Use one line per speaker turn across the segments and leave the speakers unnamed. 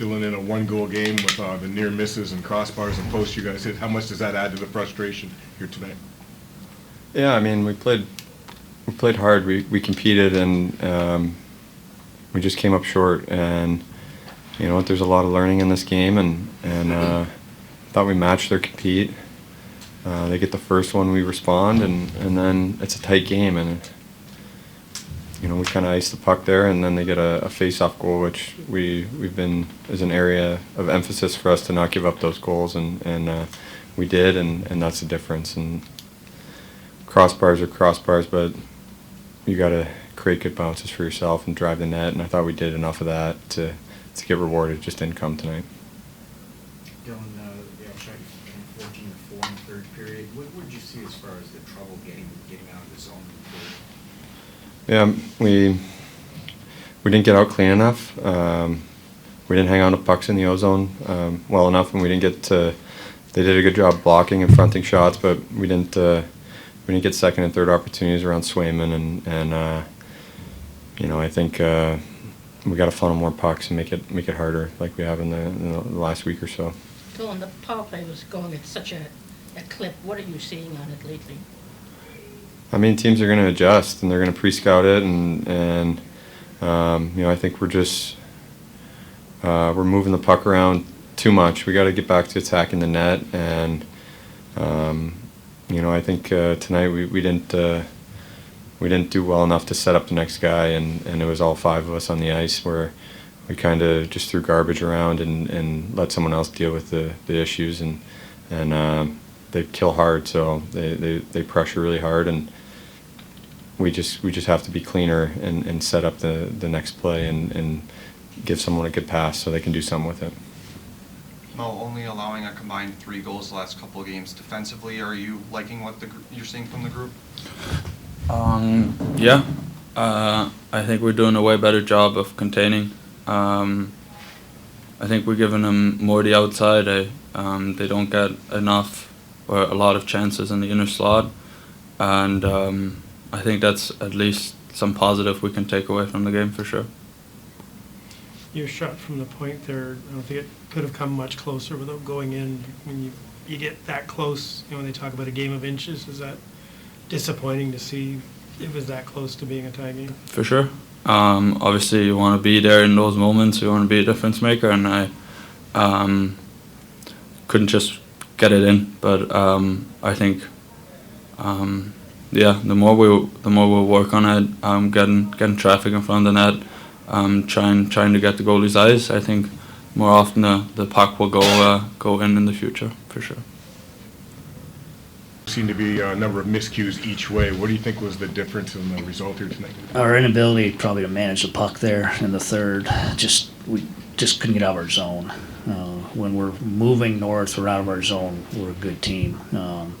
filling in a one-goal game with the near misses and crossbars and posts you guys hit. How much does that add to the frustration here tonight?
Yeah, I mean, we played hard. We competed, and we just came up short. And you know what? There's a lot of learning in this game, and thought we matched their compete. They get the first one, we respond, and then it's a tight game, and you know, we kind of ice the puck there, and then they get a face-off goal, which we've been is an area of emphasis for us to not give up those goals, and we did, and that's the difference. And crossbars are crossbars, but you got to create good bounces for yourself and drive the net, and I thought we did enough of that to get rewarded. It just didn't come tonight.
Dylan, the outside 14-4 in the third period. What did you see as far as the trouble getting out of the zone in the third?
Yeah, we didn't get out clean enough. We didn't hang on to pucks in the O-zone well enough, and we didn't get to. They did a good job blocking and fronting shots, but we didn't get second and third opportunities around Swayman, and you know, I think we got to funnel more pucks and make it harder, like we have in the last week or so.
Dylan, the power play was going at such a clip. What are you seeing on it lately?
I mean, teams are going to adjust, and they're going to pre-scout it, and you know, I think we're just we're moving the puck around too much. We got to get back to attacking the net, and you know, I think tonight we didn't do well enough to set up the next guy, and it was all five of us on the ice where we kind of just threw garbage around and let someone else deal with the issues, and they kill hard, so they pressure really hard, and we just have to be cleaner and set up the next play and give someone a good pass so they can do something with it.
Mo, only allowing a combined 3 goals the last couple of games defensively. Are you liking what you're seeing from the group?
Yeah, I think we're doing a way better job of containing. I think we're giving them more the outside. They don't get enough or a lot of chances in the inner slot, and I think that's at least some positive we can take away from the game for sure.
Your shot from the point there, I don't think it could have come much closer without going in. When you get that close, you know, when they talk about a game of inches, is that disappointing to see it was that close to being a tie game? For sure.
Obviously, you want to be there in those moments. You want to be a difference maker, and I couldn't just get it in. But I think, yeah, the more we work on it, getting traffic in front of the net, trying to get the goalie's eyes, I think more often the puck will go in the future for sure.
Seemed to be a number of miscues each way. What do you think was the difference in the result here tonight?
Our inability probably to manage the puck there in the third. We just couldn't get out of our zone. When we're moving north or out of our zone, we're a good team. And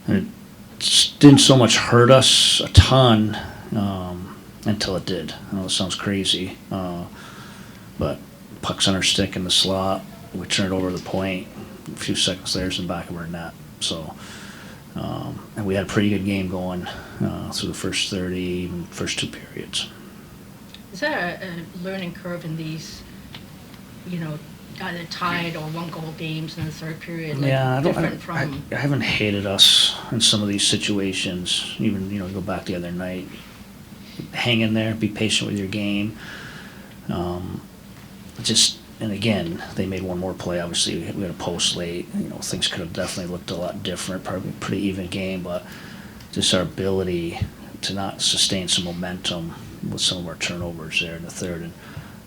it didn't so much hurt us a ton until it did. I know it sounds crazy, but puck's on our stick in the slot. We turn it over the point. A few seconds later, it's in the back of our net. So, and we had a pretty good game going through the first 30, even first 2 periods.
Is there a learning curve in these, you know, either tied or 1-goal games in the third period? Like,
yeah, I haven't hated us in some of these situations. Even, you know, go back the other night, hang in there, be patient with your game. And again, they made one more play. Obviously, we had a post late. You know, things could have definitely looked a lot different. Probably a pretty even game, but just our ability to not sustain some momentum with some of our turnovers there in the third, and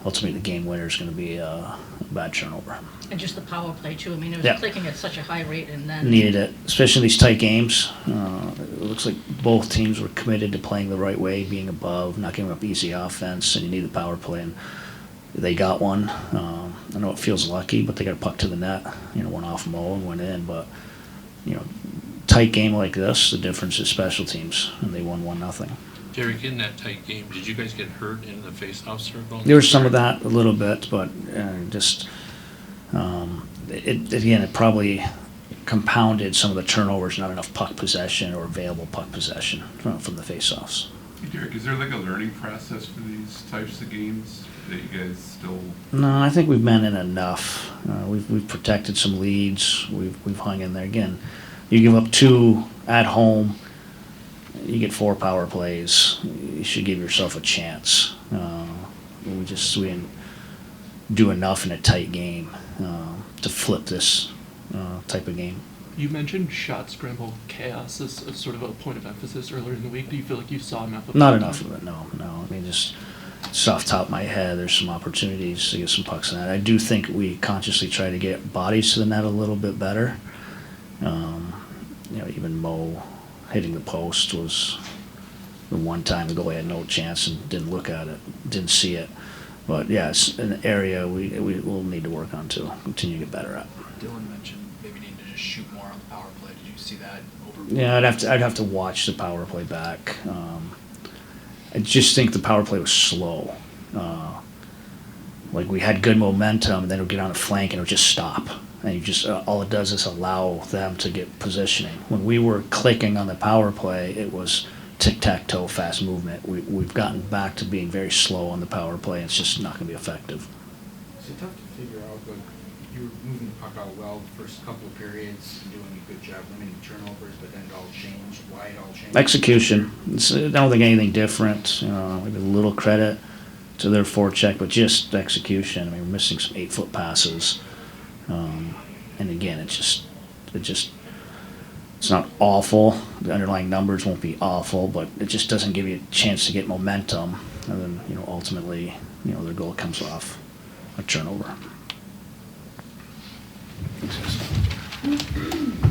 ultimately the game winner is going to be a bad turnover.
And just the power play too. I mean, it was clicking at such a high rate, and then
needed it, especially in these tight games. It looks like both teams were committed to playing the right way, being above, not giving up easy offense, and you need the power play. And they got one. I know it feels lucky, but they got a puck to the net. You know, went off Mo and went in. But you know, tight game like this, the difference is special teams, and they won 1-0.
Derek, in that tight game, did you guys get hurt in the face-off circle?
There was some of that, a little bit, but it probably compounded some of the turnovers, not enough puck possession or available puck possession from the face-offs.
Hey Derek, is there like a learning process for these types of games? that you guys still?
No, I think we've been in enough. We've protected some leads. We've hung in there. Again, you give up 2 at home, you get 4 power plays. You should give yourself a chance. We didn't do enough in a tight game to flip this type of game.
You mentioned shot scramble chaos as sort of a point of emphasis earlier in the week. Do you feel like you saw enough of it?
Not enough of it, no. I mean, just off the top of my head, there's some opportunities to get some pucks in that. I do think we consciously try to get bodies to the net a little bit better. Even Mo hitting the post was the one time the goalie had no chance and didn't look at it, didn't see it. But yeah, it's an area we will need to work on to continue to get better at.
Dylan mentioned maybe needing to just shoot more on the power play. Did you see that over?
Yeah, I'd have to watch the power play back. I just think the power play was slow. Like we had good momentum, and then it would get on a flank and it would just stop. And you just all it does is allow them to get positioning. When we were clicking on the power play, it was tic-tac-toe, fast movement. We've gotten back to being very slow on the power play, and it's just not going to be effective.
Is it tough to figure out, like, you were moving the puck out well the first couple of periods, and doing a good job limiting turnovers, but then it all changed? Why it all changed?
Execution. I don't think anything different. Maybe a little credit to their forecheck, but just execution. I mean, we're missing some 8-foot passes. And again, it's not awful. The underlying numbers won't be awful, but it just doesn't give you a chance to get momentum. And then, ultimately, their goal comes off a turnover. Thanks, guys.